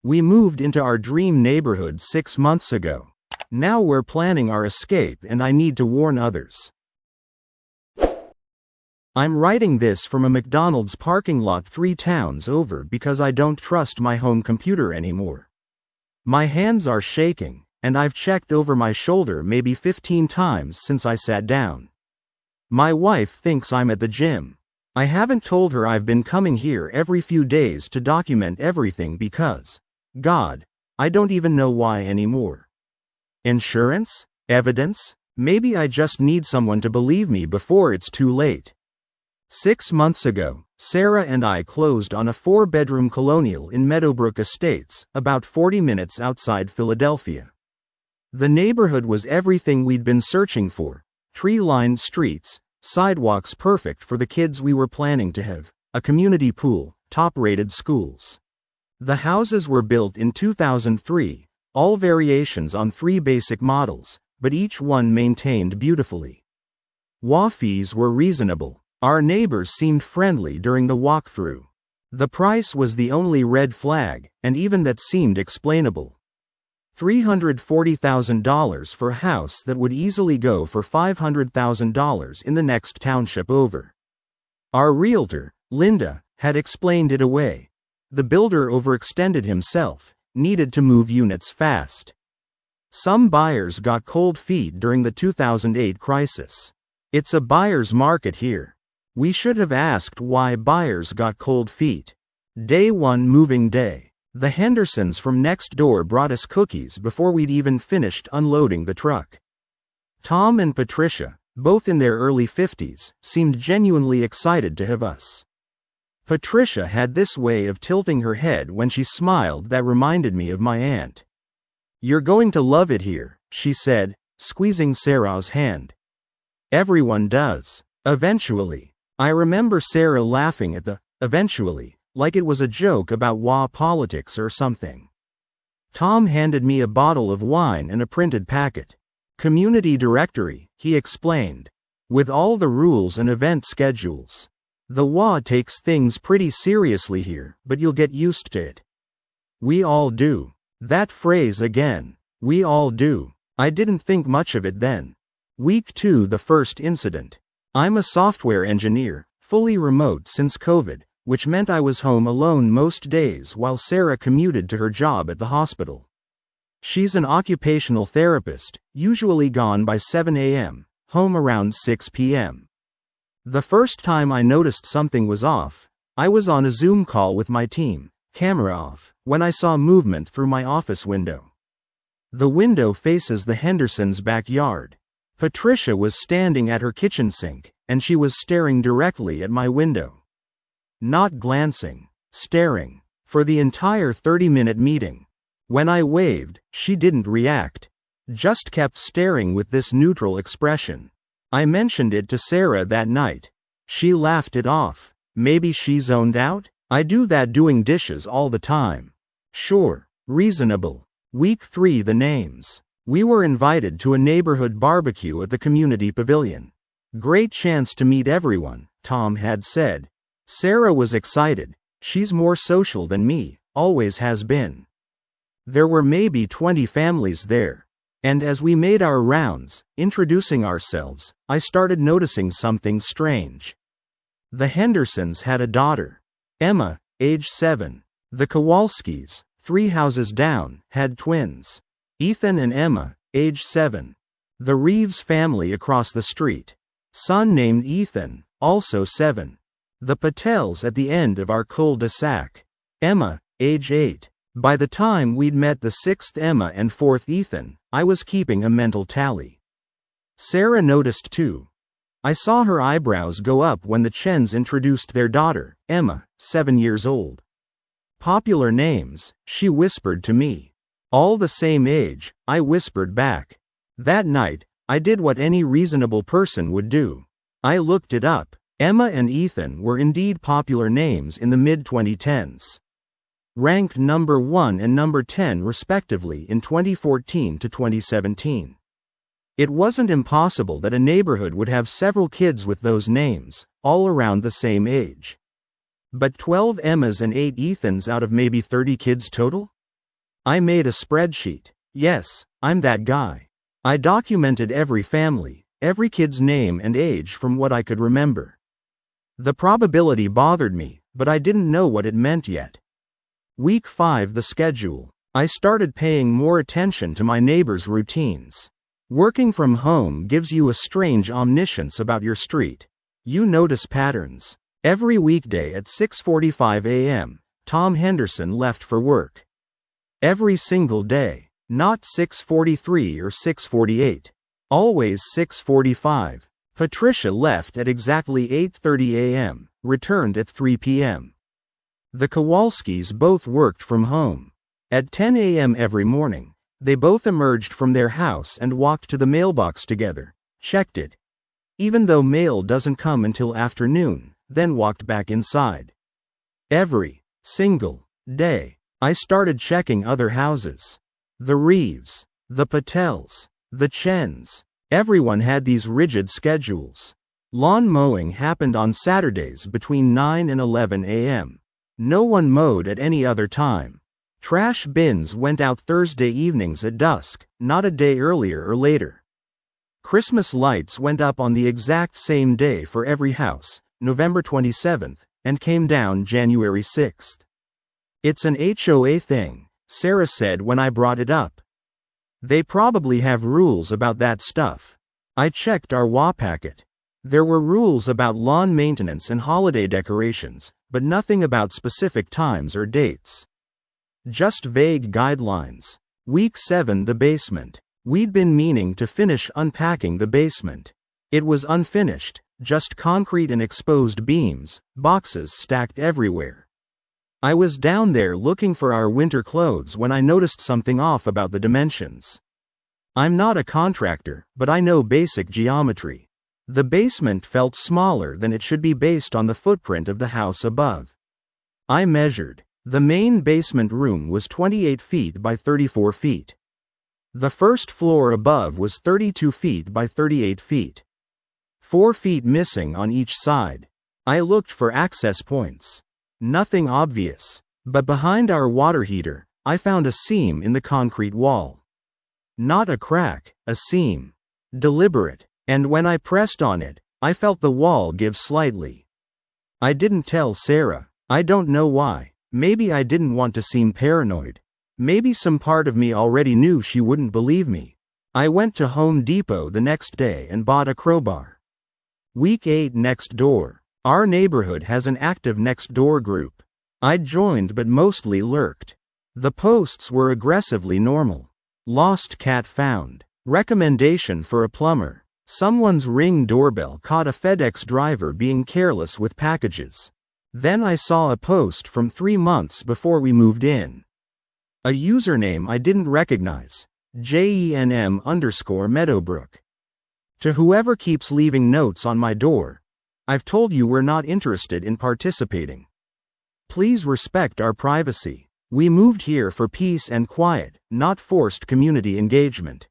We moved into our dream neighborhood 6 months ago. Now we're planning our escape and I need to warn others. I'm writing this from a McDonald's parking lot 3 towns over because I don't trust my home computer anymore. My hands are shaking, and I've checked over my shoulder maybe 15 times since I sat down. My wife thinks I'm at the gym. I haven't told her I've been coming here every few days to document everything because, God, I don't even know why anymore. Insurance? Evidence? Maybe I just need someone to believe me before it's too late. 6 months ago, Sarah and I closed on a 4-bedroom colonial in Meadowbrook Estates, about 40 minutes outside Philadelphia. The neighborhood was everything we'd been searching for: tree-lined streets, sidewalks perfect for the kids we were planning to have, a community pool, top-rated schools. The houses were built in 2003, all variations on 3 basic models, but each one maintained beautifully. Fees were reasonable. Our neighbors seemed friendly during the walkthrough. The price was the only red flag, and even that seemed explainable. $340,000 for a house that would easily go for $500,000 in the next township over. Our realtor, Linda, had explained it away. The builder overextended himself, needed to move units fast. Some buyers got cold feet during the 2008 crisis. It's a buyer's market here. We should have asked why buyers got cold feet. Day 1 moving day. The Hendersons from next door brought us cookies before we'd even finished unloading the truck. Tom and Patricia, both in their early 50s, seemed genuinely excited to have us. Patricia had this way of tilting her head when she smiled that reminded me of my aunt. "You're going to love it here," she said, squeezing Sarah's hand. "Everyone does. Eventually." I remember Sarah laughing at the "eventually," like it was a joke about politics or something. Tom handed me a bottle of wine and a printed packet. "Community directory," he explained. "With all the rules and event schedules. The takes things pretty seriously here, but you'll get used to it." We all do. That phrase again. We all do. I didn't think much of it then. Week 2, the first incident. I'm a software engineer, fully remote since COVID, which meant I was home alone most days while Sarah commuted to her job at the hospital. She's an occupational therapist, usually gone by 7 a.m., home around 6 p.m. The first time I noticed something was off, I was on a Zoom call with my team, camera off, when I saw movement through my office window. The window faces the Hendersons' backyard. Patricia was standing at her kitchen sink, and she was staring directly at my window. Not glancing, staring, for the entire 30-minute meeting. When I waved, she didn't react. Just kept staring with this neutral expression. I mentioned it to Sarah that night. She laughed it off. Maybe she zoned out? I do that doing dishes all the time. Sure, reasonable. Week 3, the names. We were invited to a neighborhood barbecue at the community pavilion. Great chance to meet everyone, Tom had said. Sarah was excited. She's more social than me, always has been. There were maybe 20 families there. And as we made our rounds, introducing ourselves, I started noticing something strange. The Hendersons had a daughter. Emma, age 7. The Kowalskis, 3 houses down, had twins. Ethan and Emma, age 7. The Reeves family across the street. Son named Ethan, also 7. The Patels at the end of our cul-de-sac. Emma, age 8. By the time we'd met the 6th Emma and 4th Ethan, I was keeping a mental tally. Sarah noticed too. I saw her eyebrows go up when the Chens introduced their daughter, Emma, 7 years old. Popular names, she whispered to me. All the same age, I whispered back. That night, I did what any reasonable person would do. I looked it up. Emma and Ethan were indeed popular names in the mid-2010s. Ranked number 1 and number 10 respectively in 2014 to 2017. It wasn't impossible that a neighborhood would have several kids with those names, all around the same age. But 12 Emmas and 8 Ethans out of maybe 30 kids total? I made a spreadsheet. Yes, I'm that guy. I documented every family, every kid's name and age from what I could remember. The probability bothered me, but I didn't know what it meant yet. Week 5, the schedule. I started paying more attention to my neighbors' routines. Working from home gives you a strange omniscience about your street. You notice patterns. Every weekday at 6:45 a.m., Tom Henderson left for work. Every single day, not 6:43 or 6:48. Always 6:45. Patricia left at exactly 8:30 a.m., returned at 3 p.m. The Kowalskis both worked from home. At 10 a.m. every morning, they both emerged from their house and walked to the mailbox together, checked it. Even though mail doesn't come until afternoon, then walked back inside. Every single day, I started checking other houses. The Reeves, the Patels, the Chens. Everyone had these rigid schedules. Lawn mowing happened on Saturdays between 9 and 11 a.m. No one mowed at any other time. Trash bins went out Thursday evenings at dusk, not a day earlier or later. Christmas lights went up on the exact same day for every house, November 27th, and came down January 6th. It's an HOA thing, Sarah said when I brought it up. They probably have rules about that stuff. I checked our WA packet. There were rules about lawn maintenance and holiday decorations, but nothing about specific times or dates. Just vague guidelines. Week 7, the basement. We'd been meaning to finish unpacking the basement. It was unfinished, just concrete and exposed beams, boxes stacked everywhere. I was down there looking for our winter clothes when I noticed something off about the dimensions. I'm not a contractor, but I know basic geometry. The basement felt smaller than it should be based on the footprint of the house above. I measured. The main basement room was 28 feet by 34 feet. The first floor above was 32 feet by 38 feet. 4 feet missing on each side. I looked for access points. Nothing obvious. But behind our water heater, I found a seam in the concrete wall. Not a crack, a seam. Deliberate. And when I pressed on it, I felt the wall give slightly. I didn't tell Sarah. I don't know why. Maybe I didn't want to seem paranoid. Maybe some part of me already knew she wouldn't believe me. I went to Home Depot the next day and bought a crowbar. Week 8, next door. Our neighborhood has an active next door group. I'd joined but mostly lurked. The posts were aggressively normal. Lost cat found. Recommendation for a plumber. Someone's Ring doorbell caught a FedEx driver being careless with packages. Then I saw a post from 3 months before we moved in. A username I didn't recognize. JENM_Meadowbrook. To whoever keeps leaving notes on my door, I've told you we're not interested in participating. Please respect our privacy. We moved here for peace and quiet, not forced community engagement.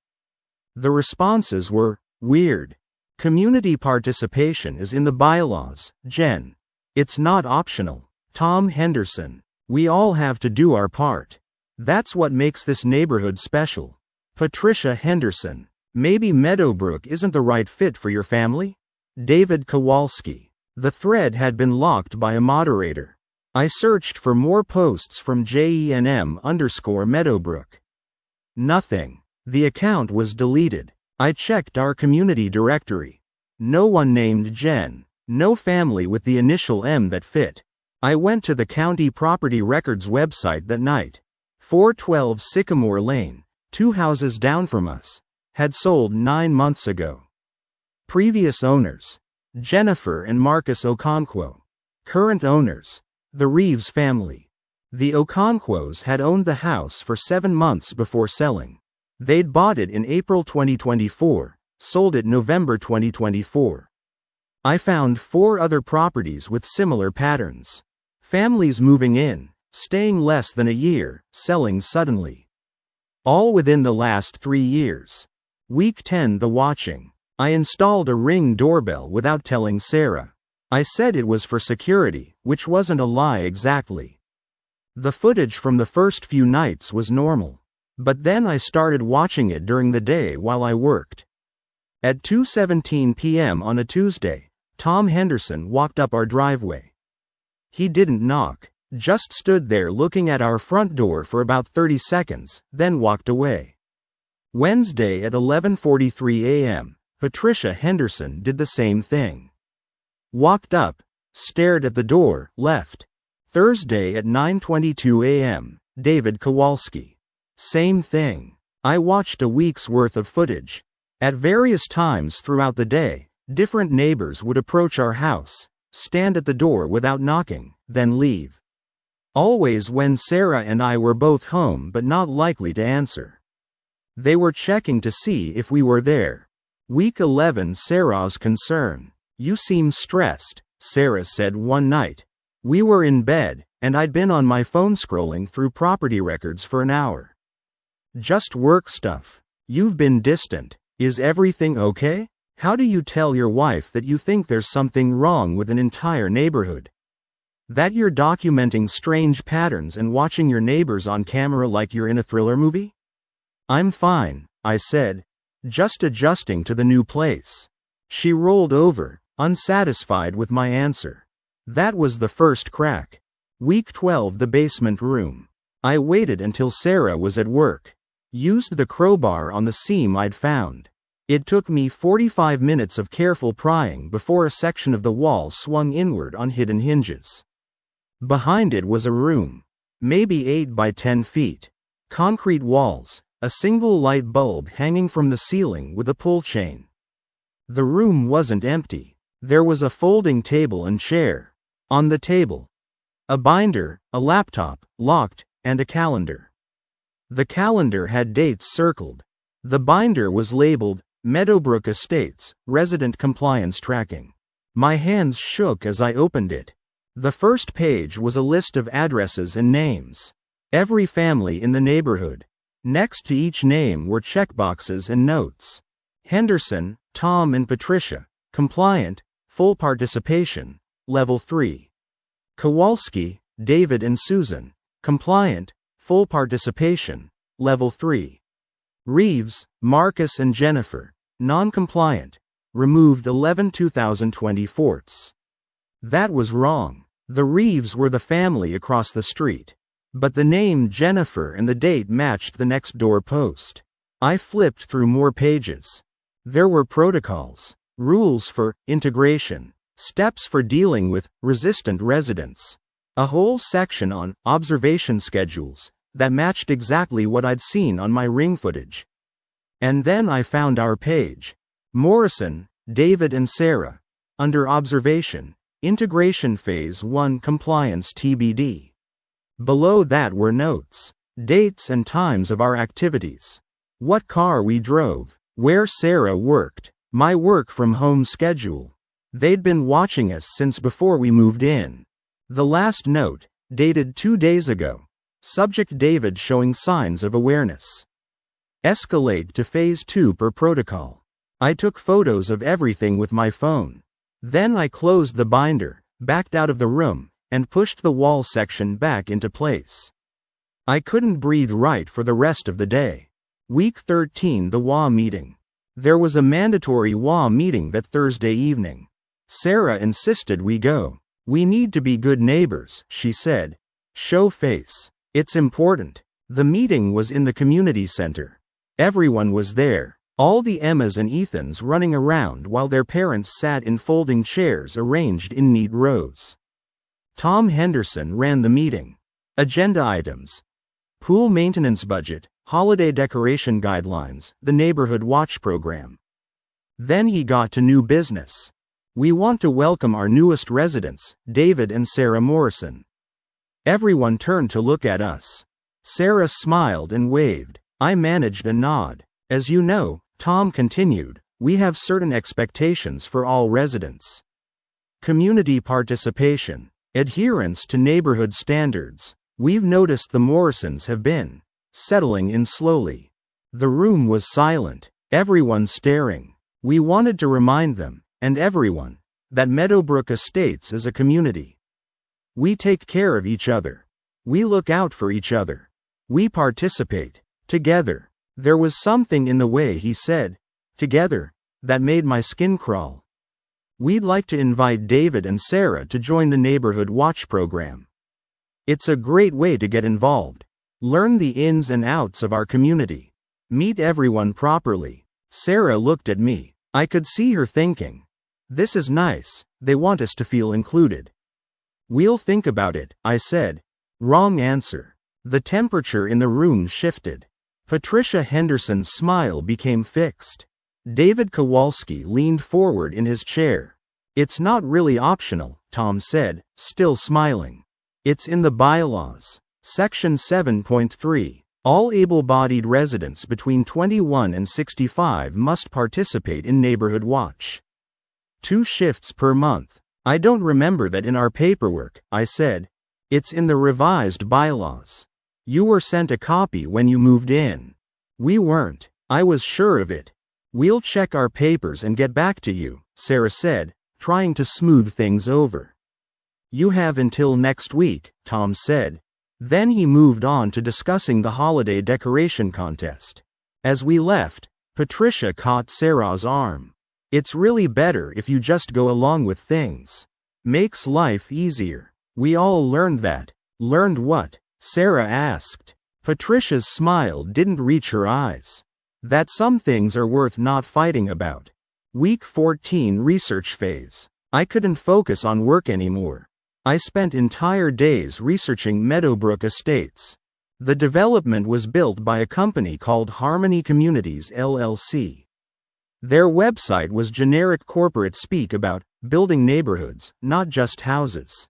The responses were, weird. Community participation is in the bylaws, Jen. It's not optional. Tom Henderson. We all have to do our part. That's what makes this neighborhood special. Patricia Henderson. Maybe Meadowbrook isn't the right fit for your family? David Kowalski. The thread had been locked by a moderator. I searched for more posts from JENM_Meadowbrook. Nothing. The account was deleted. I checked our community directory. No one named Jen. No family with the initial M that fit. I went to the county property records website that night. 412 Sycamore Lane, 2 houses down from us, had sold 9 months ago. Previous owners: Jennifer and Marcus Okonkwo. Current owners: the Reeves family. The Okonkwos had owned the house for 7 months before selling. They'd bought it in April 2024, sold it November 2024. I found 4 other properties with similar patterns. Families moving in, staying less than a year, selling suddenly. All within the last 3 years. Week 10, the watching. I installed a Ring doorbell without telling Sarah. I said it was for security, which wasn't a lie exactly. The footage from the first few nights was normal. But then I started watching it during the day while I worked. At 2:17 p.m. on a Tuesday, Tom Henderson walked up our driveway. He didn't knock, just stood there looking at our front door for about 30 seconds, then walked away. Wednesday at 11:43 a.m., Patricia Henderson did the same thing. Walked up, stared at the door, left. Thursday at 9:22 a.m., David Kowalski. Same thing. I watched a week's worth of footage. At various times throughout the day, different neighbors would approach our house, stand at the door without knocking, then leave. Always when Sarah and I were both home but not likely to answer. They were checking to see if we were there. Week 11. Sarah's concern. "You seem stressed," Sarah said one night. We were in bed, and I'd been on my phone scrolling through property records for an hour. "Just work stuff. You've been distant. Is everything okay? How do you tell your wife that you think there's something wrong with an entire neighborhood? That you're documenting strange patterns and watching your neighbors on camera like you're in a thriller movie?" "I'm fine," I said. "Just adjusting to the new place." She rolled over, unsatisfied with my answer. That was the first crack. Week 12. The basement room. I waited until Sarah was at work. Used the crowbar on the seam I'd found. It took me 45 minutes of careful prying before a section of the wall swung inward on hidden hinges. Behind it was a room. Maybe 8 by 10 feet. Concrete walls, a single light bulb hanging from the ceiling with a pull chain. The room wasn't empty. There was a folding table and chair. On the table, a binder, a laptop, locked, and a calendar. The calendar had dates circled. The binder was labeled, Meadowbrook Estates, Resident Compliance Tracking. My hands shook as I opened it. The first page was a list of addresses and names. Every family in the neighborhood. Next to each name were checkboxes and notes. Henderson, Tom and Patricia, compliant, full participation, level 3. Kowalski, David and Susan, compliant, full participation, level 3. Reeves, Marcus and Jennifer, non-compliant, removed 11/2024. That was wrong. The Reeves were the family across the street. But the name Jennifer and the date matched the next door post. I flipped through more pages. There were protocols, rules for integration, steps for dealing with resistant residents. A whole section on observation schedules that matched exactly what I'd seen on my Ring footage. And then I found our page. Morrison, David and Sarah. Under observation, integration phase 1 compliance TBD. Below that were notes, dates and times of our activities. What car we drove, where Sarah worked, my work from home schedule. They'd been watching us since before we moved in. The last note, dated 2 days ago. Subject David showing signs of awareness. Escalate to phase 2 per protocol. I took photos of everything with my phone. Then I closed the binder, backed out of the room, and pushed the wall section back into place. I couldn't breathe right for the rest of the day. Week 13. The WA meeting. There was a mandatory WA meeting that Thursday evening. Sarah insisted we go. "We need to be good neighbors," she said. "Show face. It's important." The meeting was in the community center. Everyone was there. All the Emmas and Ethans running around while their parents sat in folding chairs arranged in neat rows. Tom Henderson ran the meeting. Agenda items. Pool maintenance budget, holiday decoration guidelines, the neighborhood watch program. Then he got to new business. "We want to welcome our newest residents, David and Sarah Morrison." Everyone turned to look at us. Sarah smiled and waved. I managed a nod. "As you know," Tom continued, "we have certain expectations for all residents. Community participation, adherence to neighborhood standards. We've noticed the Morrisons have been settling in slowly." The room was silent, everyone staring. We wanted to remind them, and everyone, that Meadowbrook Estates is a community. We take care of each other. We look out for each other. We participate. Together. There was something in the way he said, together, that made my skin crawl. We'd like to invite David and Sarah to join the Neighborhood Watch program. It's a great way to get involved. Learn the ins and outs of our community. Meet everyone properly. Sarah looked at me. I could see her thinking. This is nice, they want us to feel included. We'll think about it, I said. Wrong answer. The temperature in the room shifted. Patricia Henderson's smile became fixed. David Kowalski leaned forward in his chair. It's not really optional, Tom said, still smiling. It's in the bylaws. Section 7.3. All able-bodied residents between 21 and 65 must participate in Neighborhood Watch. 2 shifts per month. I don't remember that in our paperwork, I said. It's in the revised bylaws. You were sent a copy when you moved in. We weren't. I was sure of it. We'll check our papers and get back to you, Sarah said, trying to smooth things over. You have until next week, Tom said. Then he moved on to discussing the holiday decoration contest. As we left, Patricia caught Sarah's arm. It's really better if you just go along with things. Makes life easier. We all learned that. Learned what? Sarah asked. Patricia's smile didn't reach her eyes. That some things are worth not fighting about. Week 14 research phase. I couldn't focus on work anymore. I spent entire days researching Meadowbrook Estates. The development was built by a company called Harmony Communities LLC. Their website was generic corporate speak about building neighborhoods, not just houses.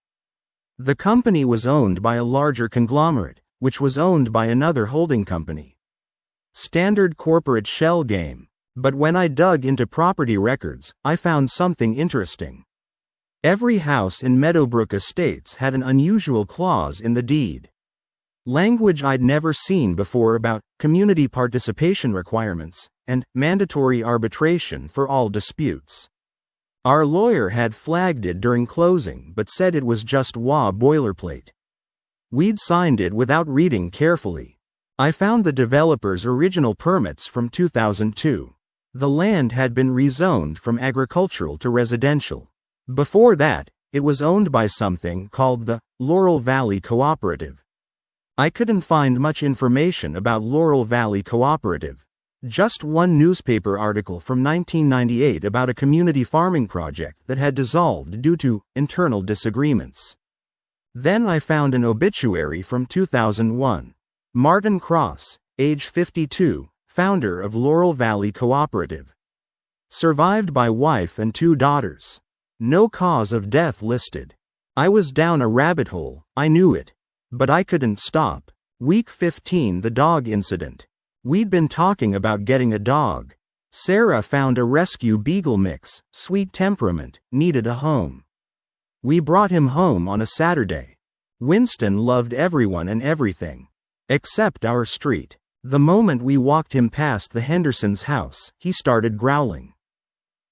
The company was owned by a larger conglomerate, which was owned by another holding company. Standard corporate shell game. But when I dug into property records, I found something interesting. Every house in Meadowbrook Estates had an unusual clause in the deed. Language I'd never seen before about community participation requirements and mandatory arbitration for all disputes. Our lawyer had flagged it during closing but said it was just boilerplate. We'd signed it without reading carefully. I found the developer's original permits from 2002. The land had been rezoned from agricultural to residential. Before that, it was owned by something called the Laurel Valley Cooperative. I couldn't find much information about Laurel Valley Cooperative. Just one newspaper article from 1998 about a community farming project that had dissolved due to internal disagreements. Then I found an obituary from 2001. Martin Cross, age 52, founder of Laurel Valley Cooperative. Survived by wife and 2 daughters. No cause of death listed. I was down a rabbit hole, I knew it. But I couldn't stop. Week 15, the dog incident. We'd been talking about getting a dog. Sarah found a rescue beagle mix, sweet temperament, needed a home. We brought him home on a Saturday. Winston loved everyone and everything. Except our street. The moment we walked him past the Hendersons' house, he started growling.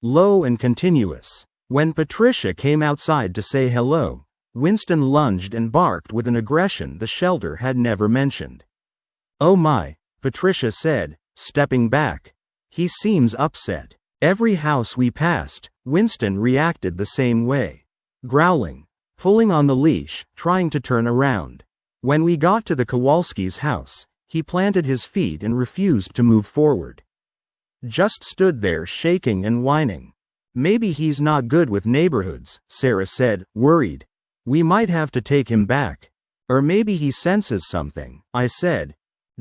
Low and continuous. When Patricia came outside to say hello, Winston lunged and barked with an aggression the shelter had never mentioned. Oh my, Patricia said, stepping back. He seems upset. Every house we passed, Winston reacted the same way. Growling, pulling on the leash, trying to turn around. When we got to the Kowalski's house, he planted his feet and refused to move forward. Just stood there shaking and whining. Maybe he's not good with neighborhoods, Sarah said, worried. We might have to take him back. Or maybe he senses something, I said.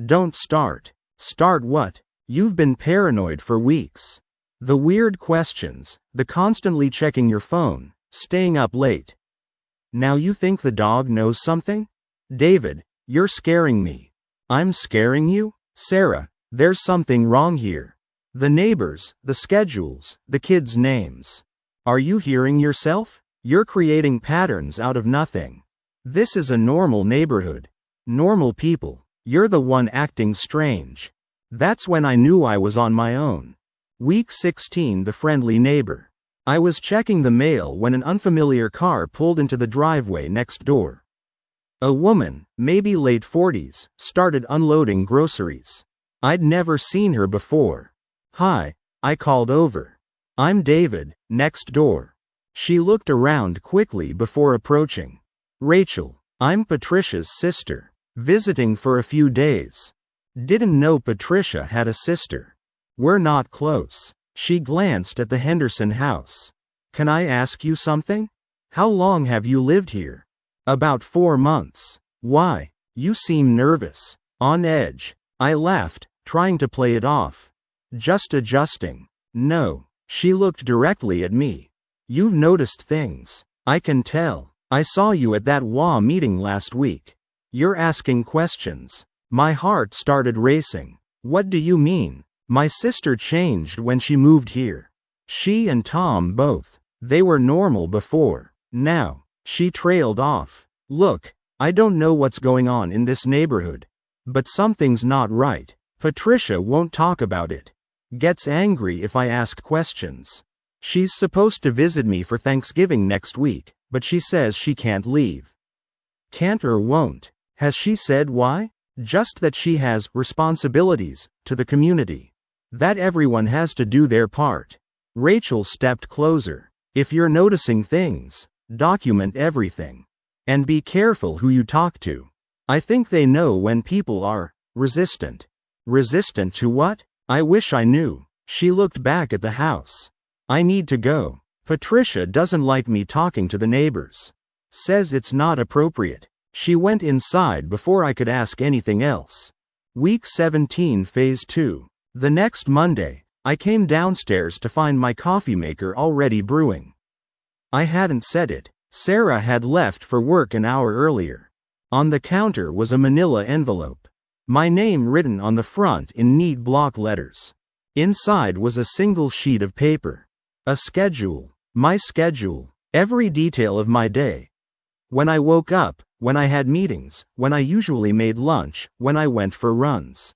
Don't start. Start what? You've been paranoid for weeks. The weird questions, the constantly checking your phone, staying up late. Now you think the dog knows something? David, you're scaring me. I'm scaring you? Sarah, there's something wrong here. The neighbors, the schedules, the kids' names. Are you hearing yourself? You're creating patterns out of nothing. This is a normal neighborhood. Normal people. You're the one acting strange. That's when I knew I was on my own. Week 16, the friendly neighbor. I was checking the mail when an unfamiliar car pulled into the driveway next door. A woman, maybe late 40s, started unloading groceries. I'd never seen her before. "Hi," I called over. "I'm David, next door." She looked around quickly before approaching. "Rachel, I'm Patricia's sister. Visiting for a few days." Didn't know Patricia had a sister. "We're not close." She glanced at the Henderson house. "Can I ask you something? How long have you lived here?" "About 4 months. Why? You seem nervous. On edge." I laughed, trying to play it off. "Just adjusting." "No." She looked directly at me. "You've noticed things. I can tell. I saw you at that WA meeting last week. You're asking questions." My heart started racing. "What do you mean?" "My sister changed when she moved here. She and Tom both. They were normal before. Now." She trailed off. "Look, I don't know what's going on in this neighborhood. But something's not right. Patricia won't talk about it. Gets angry if I ask questions. She's supposed to visit me for Thanksgiving next week, but she says she can't leave." "Can't or won't? Has she said why?" "Just that she has responsibilities to the community. That everyone has to do their part." Rachel stepped closer. "If you're noticing things, document everything. And be careful who you talk to. I think they know when people are resistant." "Resistant to what?" "I wish I knew." She looked back at the house. "I need to go. Patricia doesn't like me talking to the neighbors. Says it's not appropriate." She went inside before I could ask anything else. Week 17, Phase 2. The next Monday, I came downstairs to find my coffee maker already brewing. I hadn't set it. Sarah had left for work an hour earlier. On the counter was a manila envelope. My name written on the front in neat block letters. Inside was a single sheet of paper. A schedule. My schedule. Every detail of my day. When I woke up, when I had meetings, when I usually made lunch, when I went for runs.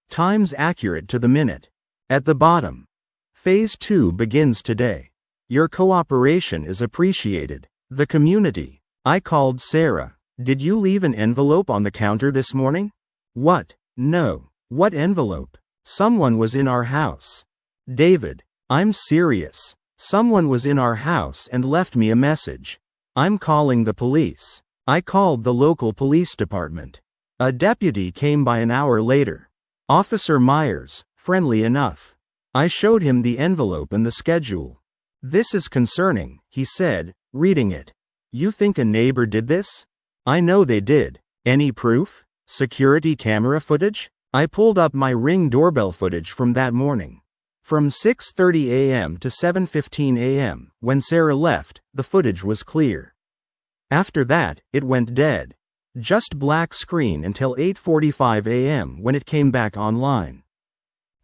Times accurate to the minute. At the bottom. Phase 2 begins today. Your cooperation is appreciated. The community. I called Sarah. "Did you leave an envelope on the counter this morning?" "What? No." "What envelope?" "Someone was in our house." "David, I'm serious. Someone was in our house and left me a message. I'm calling the police." I called the local police department. A deputy came by an hour later. Officer Myers, friendly enough. I showed him the envelope and the schedule. "This is concerning," he said, reading it. "You think a neighbor did this?" "I know they did." "Any proof? Security camera footage?" I pulled up my Ring doorbell footage from that morning. From 6:30 a.m. to 7:15 a.m., when Sarah left, the footage was clear. After that, it went dead. Just black screen until 8:45 a.m. when it came back online.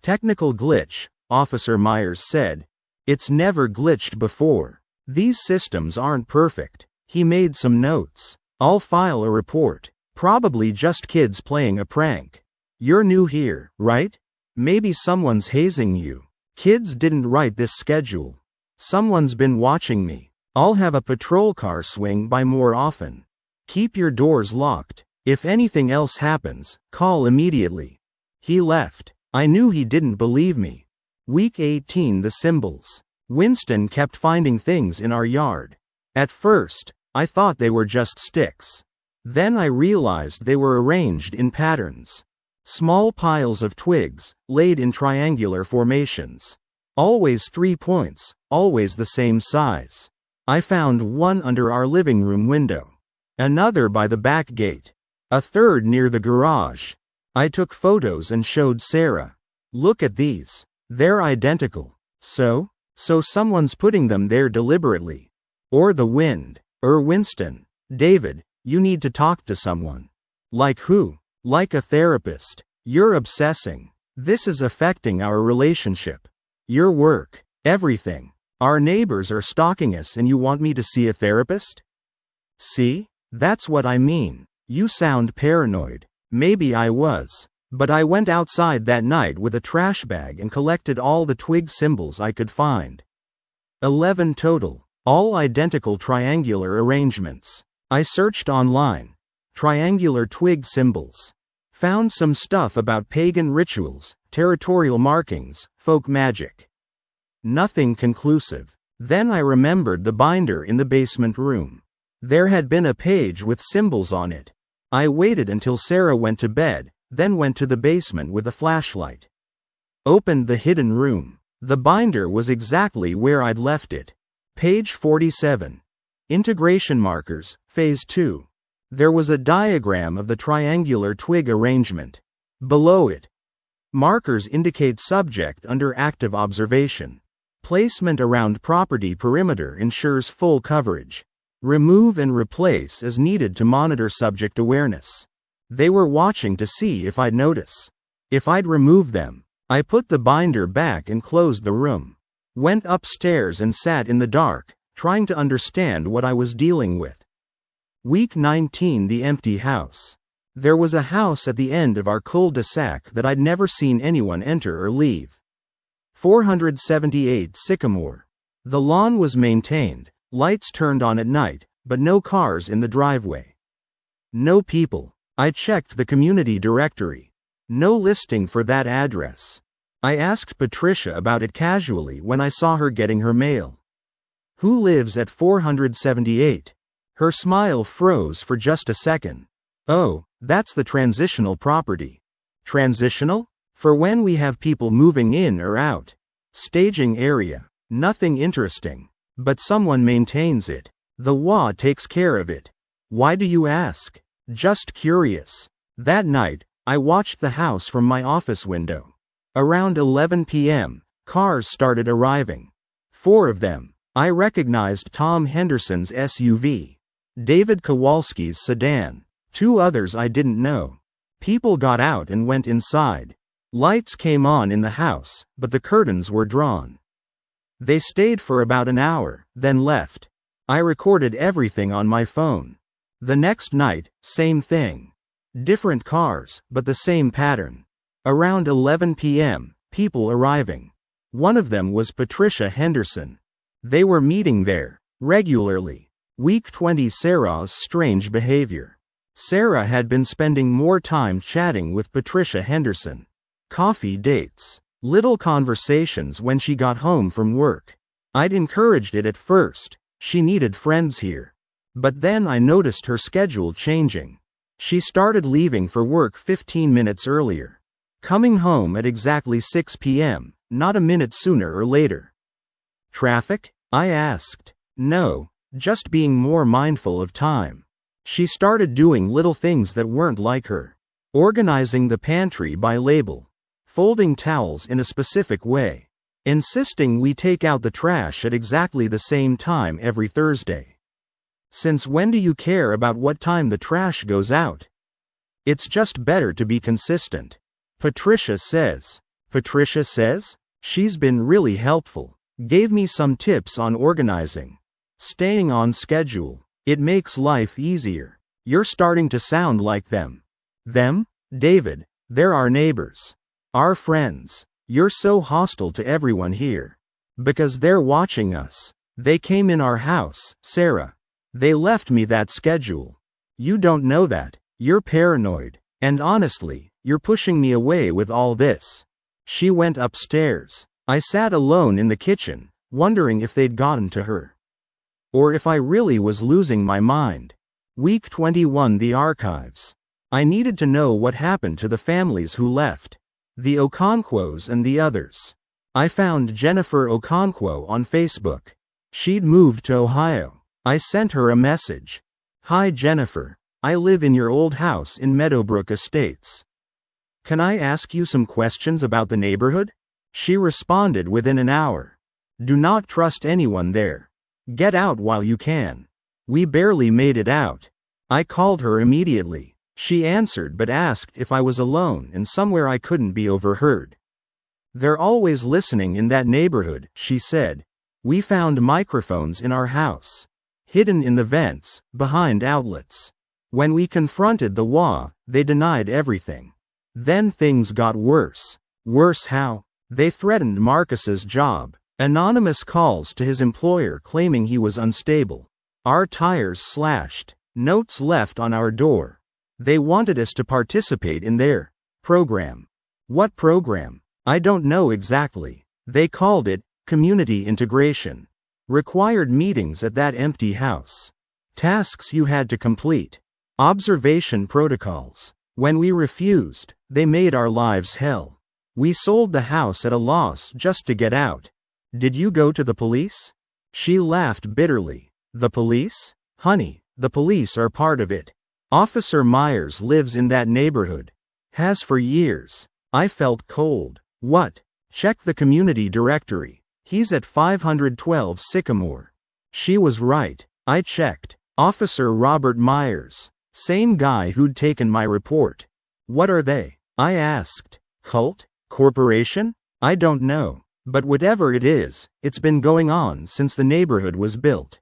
"Technical glitch," Officer Myers said. "It's never glitched before. These systems aren't perfect." He made some notes. "I'll file a report. Probably just kids playing a prank. You're new here, right? Maybe someone's hazing you. Kids didn't write this schedule. Someone's been watching me. I'll have a patrol car swing by more often. Keep your doors locked. If anything else happens, call immediately." He left. I knew he didn't believe me. Week 18, the symbols. Winston kept finding things in our yard. At first, I thought they were just sticks. Then I realized they were arranged in patterns. Small piles of twigs, laid in triangular formations. Always 3 points, always the same size. I found one under our living room window. Another by the back gate. A third near the garage. I took photos and showed Sarah. "Look at these. They're identical." So someone's putting them there deliberately. Or the wind. Winston. "David, you need to talk to someone." "Like who?" "Like a therapist. You're obsessing. This is affecting our relationship. Your work. Everything. Our neighbors are stalking us and you want me to see a therapist?" "See? That's what I mean. You sound paranoid." Maybe I was. But I went outside that night with a trash bag and collected all the twig symbols I could find. 11 total. All identical triangular arrangements. I searched online. triangular twig symbols. Found some stuff about pagan rituals, territorial markings, folk magic. Nothing conclusive. Then I remembered the binder in the basement room. There had been a page with symbols on it. I waited until Sarah went to bed, then went to the basement with a flashlight. Opened the hidden room. The binder was exactly where I'd left it. Page 47. Integration markers, Phase 2. There was a diagram of the triangular twig arrangement. Below it, markers indicate subject under active observation. Placement around property perimeter ensures full coverage. Remove and replace as needed to monitor subject awareness. They were watching to see if I'd notice. If I'd remove them. I put the binder back and closed the room. Went upstairs and sat in the dark, trying to understand what I was dealing with. Week 19. The empty house. There was a house at the end of our cul-de-sac that I'd never seen anyone enter or leave. 478 Sycamore. The lawn was maintained, lights turned on at night, but no cars in the driveway. No people. I checked the community directory. No listing for that address. I asked Patricia about it casually when I saw her getting her mail. Who lives at 478? Her smile froze for just a second. Oh, that's the transitional property. Transitional? For when we have people moving in or out. Staging area. Nothing interesting. But someone maintains it. The WA takes care of it. Why do you ask? Just curious. That night, I watched the house from my office window. Around 11 p.m., cars started arriving. 4 of them. I recognized Tom Henderson's SUV. David Kowalski's sedan. 2 others I didn't know. People got out and went inside. Lights came on in the house, but the curtains were drawn. They stayed for about an hour, then left. I recorded everything on my phone. The next night, same thing. Different cars, but the same pattern. Around 11 p.m., people arriving. One of them was Patricia Henderson. They were meeting there, regularly. Week 20. Sarah's strange behavior. Sarah had been spending more time chatting with Patricia Henderson. Coffee dates. Little conversations when she got home from work. I'd encouraged it at first. She needed friends here. But then I noticed her schedule changing. She started leaving for work 15 minutes earlier. Coming home at exactly 6 p.m., not a minute sooner or later. Traffic? I asked. No, just being more mindful of time. She started doing little things that weren't like her. Organizing the pantry by label. Folding towels in a specific way. Insisting we take out the trash at exactly the same time every Thursday. Since when do you care about what time the trash goes out? It's just better to be consistent. Patricia says. Patricia says? She's been really helpful. Gave me some tips on organizing. Staying on schedule. It makes life easier. You're starting to sound like them. Them? David, they're our neighbors. Our friends. You're so hostile to everyone here. Because they're watching us. They came in our house, Sarah. They left me that schedule. You don't know that. You're paranoid. And honestly, you're pushing me away with all this. She went upstairs. I sat alone in the kitchen, wondering if they'd gotten to her. Or if I really was losing my mind. Week 21. The archives. I needed to know what happened to the families who left. The Okonkwo's and the others. I found Jennifer Okonkwo on Facebook. She'd moved to Ohio. I sent her a message. Hi Jennifer, I live in your old house in Meadowbrook Estates. Can I ask you some questions about the neighborhood? She responded within an hour. Do not trust anyone there. Get out while you can. We barely made it out. I called her immediately. She answered but asked if I was alone and somewhere I couldn't be overheard. They're always listening in that neighborhood, she said. We found microphones in our house. Hidden in the vents, behind outlets. When we confronted the WA, they denied everything. Then things got worse. Worse how? They threatened Marcus's job. Anonymous calls to his employer claiming he was unstable. Our tires slashed. Notes left on our door. They wanted us to participate in their program. What program? I don't know exactly. They called it community integration. Required meetings at that empty house. Tasks you had to complete. Observation protocols. When we refused, they made our lives hell. We sold the house at a loss just to get out. Did you go to the police? She laughed bitterly. The police? Honey, the police are part of it. Officer Myers lives in that neighborhood. Has for years. I felt cold. What? Check the community directory. He's at 512 Sycamore. She was right. I checked. Officer Robert Myers. Same guy who'd taken my report. What are they? I asked. Cult? Corporation? I don't know. But whatever it is, it's been going on since the neighborhood was built.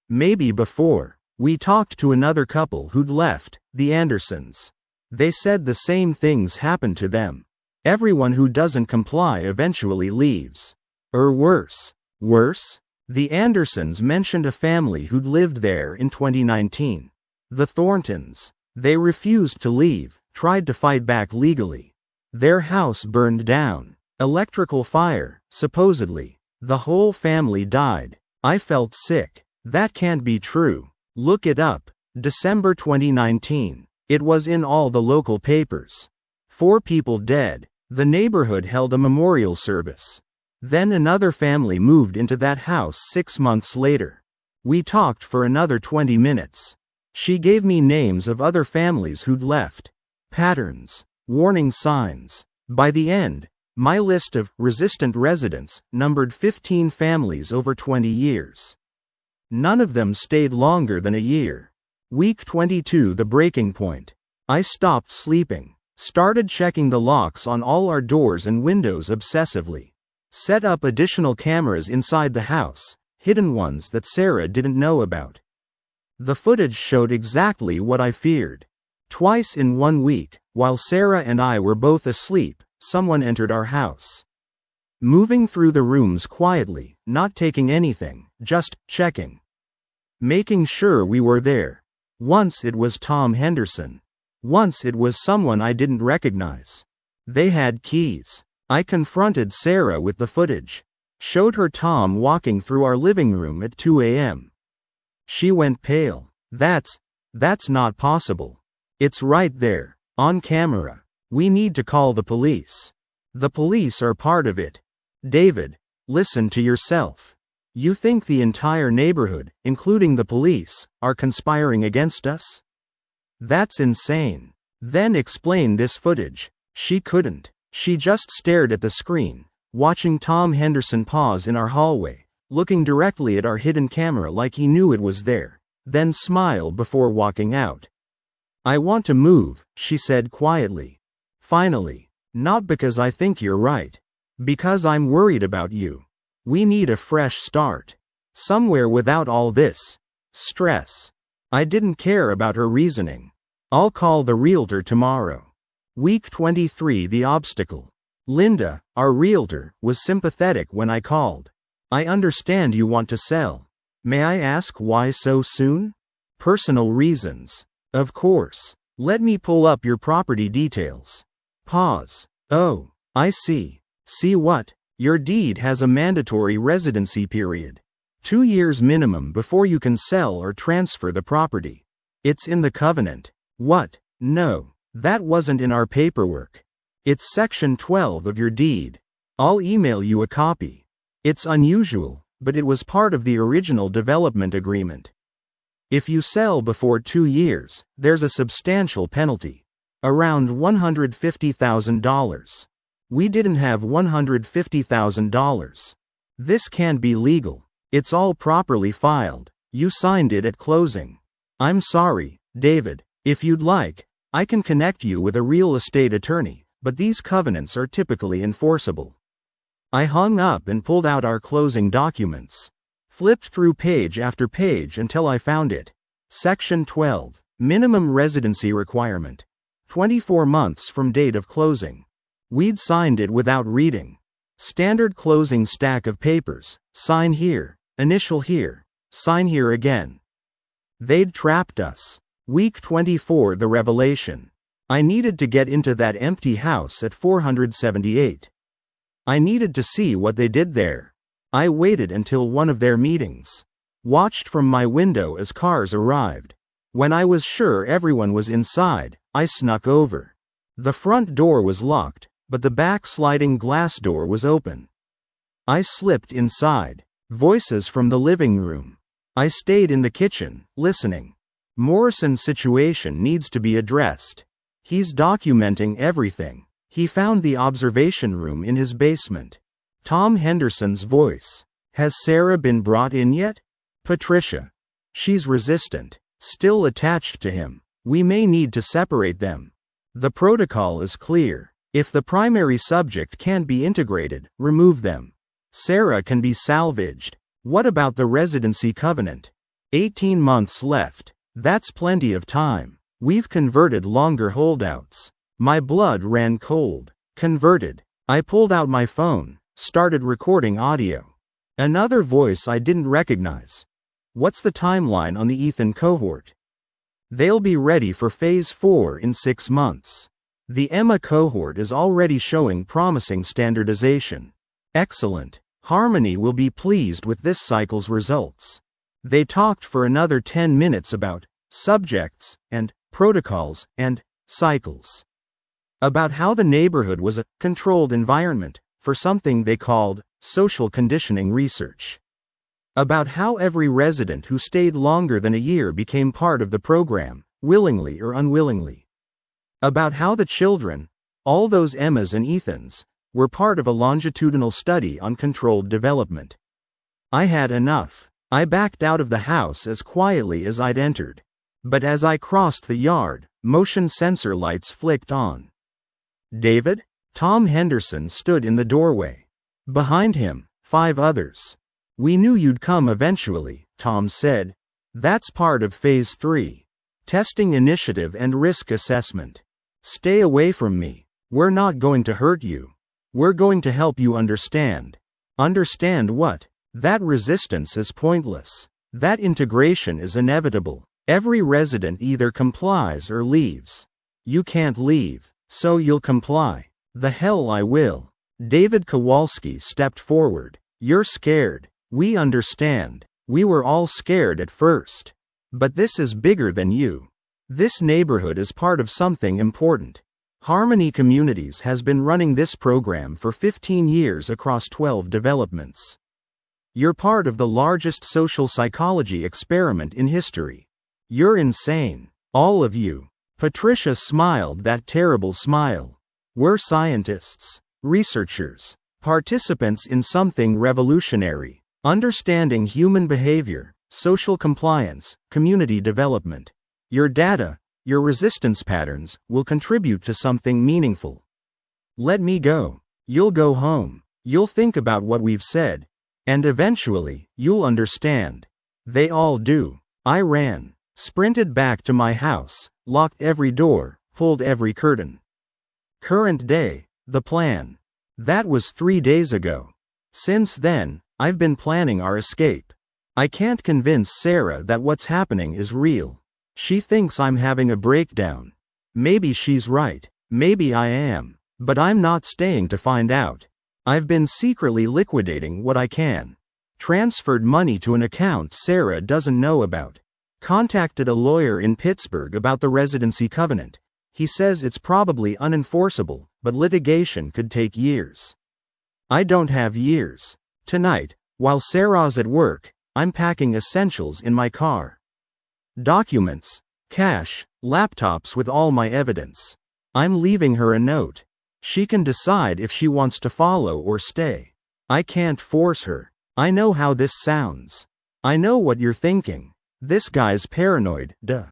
Maybe before. We talked to another couple who'd left, the Andersons. They said the same things happened to them. Everyone who doesn't comply eventually leaves. Or worse. Worse? The Andersons mentioned a family who'd lived there in 2019. The Thorntons. They refused to leave, tried to fight back legally. Their house burned down. Electrical fire, supposedly. The whole family died. I felt sick. That can't be true. Look it up. December 2019. It was in all the local papers. 4 people dead. The neighborhood held a memorial service. Then another family moved into that house 6 months later. We talked for another 20 minutes. She gave me names of other families who'd left. Patterns. Warning signs. By the end, my list of resistant residents numbered 15 families over 20 years. None of them stayed longer than a year. Week 22, the breaking point. I stopped sleeping. Started checking the locks on all our doors and windows obsessively. Set up additional cameras inside the house, hidden ones that Sarah didn't know about. The footage showed exactly what I feared. Twice in 1 week, while Sarah and I were both asleep, someone entered our house. Moving through the rooms quietly, not taking anything, just checking. Making sure we were there. Once it was Tom Henderson. Once it was someone I didn't recognize. They had keys. I confronted Sarah with the footage. Showed her Tom walking through our living room at 2 a.m. She went pale. That's not possible. It's right there, on camera. We need to call the police. The police are part of it. David, listen to yourself. You think the entire neighborhood, including the police, are conspiring against us? That's insane. Then explain this footage. She couldn't. She just stared at the screen, watching Tom Henderson pause in our hallway, looking directly at our hidden camera like he knew it was there, then smile before walking out. I want to move, she said quietly. Finally. Not because I think you're right. Because I'm worried about you. We need a fresh start. Somewhere without all this stress. I didn't care about her reasoning. I'll call the realtor tomorrow. Week 23, the obstacle. Linda, our realtor, was sympathetic when I called. I understand you want to sell. May I ask why so soon? Personal reasons. Of course. Let me pull up your property details. Pause. Oh, I see. See what? Your deed has a mandatory residency period. 2 years minimum before you can sell or transfer the property. It's in the covenant. What? No, that wasn't in our paperwork. It's section 12 of your deed. I'll email you a copy. It's unusual, but it was part of the original development agreement. If you sell before 2 years, there's a substantial penalty. Around $150,000. We didn't have $150,000. This can't be legal. It's all properly filed. You signed it at closing. I'm sorry, David. If you'd like, I can connect you with a real estate attorney, but these covenants are typically enforceable. I hung up and pulled out our closing documents. Flipped through page after page until I found it. Section 12. Minimum residency requirement. 24 months from date of closing. We'd signed it without reading. Standard closing stack of papers. Sign here, initial here, sign here again. They'd trapped us. Week 24. The revelation. I needed to get into that empty house at 478. I needed to see what they did there. I waited until one of their meetings. Watched from my window as cars arrived. When I was sure everyone was inside, I snuck over. The front door was locked, but the back sliding glass door was open. I slipped inside. Voices from the living room. I stayed in the kitchen, listening. Morrison's situation needs to be addressed. He's documenting everything. He found the observation room in his basement. Tom Henderson's voice. Has Sarah been brought in yet? Patricia. She's resistant. Still attached to him. We may need to separate them. The protocol is clear. If the primary subject can't be integrated, remove them. Sarah can be salvaged. What about the residency covenant? 18 months left. That's plenty of time. We've converted longer holdouts. My blood ran cold. Converted. I pulled out my phone, started recording audio. Another voice I didn't recognize. What's the timeline on the Ethan cohort? They'll be ready for Phase 4 in 6 months. The Emma cohort is already showing promising standardization. Excellent. Harmony will be pleased with this cycle's results. They talked for another 10 minutes about subjects and protocols and cycles. About how the neighborhood was a controlled environment for something they called social conditioning research. About how every resident who stayed longer than a year became part of the program, willingly or unwillingly. About how the children, all those Emmas and Ethans, were part of a longitudinal study on controlled development. I had enough. I backed out of the house as quietly as I'd entered. But as I crossed the yard, motion sensor lights flicked on. David? Tom Henderson stood in the doorway. Behind him, 5 others. We knew you'd come eventually, Tom said. That's part of Phase 3. Testing initiative and risk assessment. Stay away from me. We're not going to hurt you. We're going to help you understand. Understand what? That resistance is pointless. That integration is inevitable. Every resident either complies or leaves. You can't leave, so you'll comply. The hell I will. David Kowalski stepped forward. You're scared. We understand. We were all scared at first. But this is bigger than you. This neighborhood is part of something important. Harmony Communities has been running this program for 15 years across 12 developments. You're part of the largest social psychology experiment in history. You're insane. All of you. Patricia smiled that terrible smile. We're scientists, researchers, participants in something revolutionary. Understanding human behavior, social compliance, community development. Your data, your resistance patterns, will contribute to something meaningful. Let me go. You'll go home. You'll think about what we've said. And eventually, you'll understand. They all do. I ran, sprinted back to my house, locked every door, pulled every curtain. Current day, the plan. That was 3 days ago. Since then, I've been planning our escape. I can't convince Sarah that what's happening is real. She thinks I'm having a breakdown. Maybe she's right. Maybe I am. But I'm not staying to find out. I've been secretly liquidating what I can. Transferred money to an account Sarah doesn't know about. Contacted a lawyer in Pittsburgh about the residency covenant. He says it's probably unenforceable, but litigation could take years. I don't have years. Tonight, while Sarah's at work, I'm packing essentials in my car. Documents, cash, laptops with all my evidence. I'm leaving her a note. She can decide if she wants to follow or stay. I can't force her. I know how this sounds. I know what you're thinking. This guy's paranoid, duh.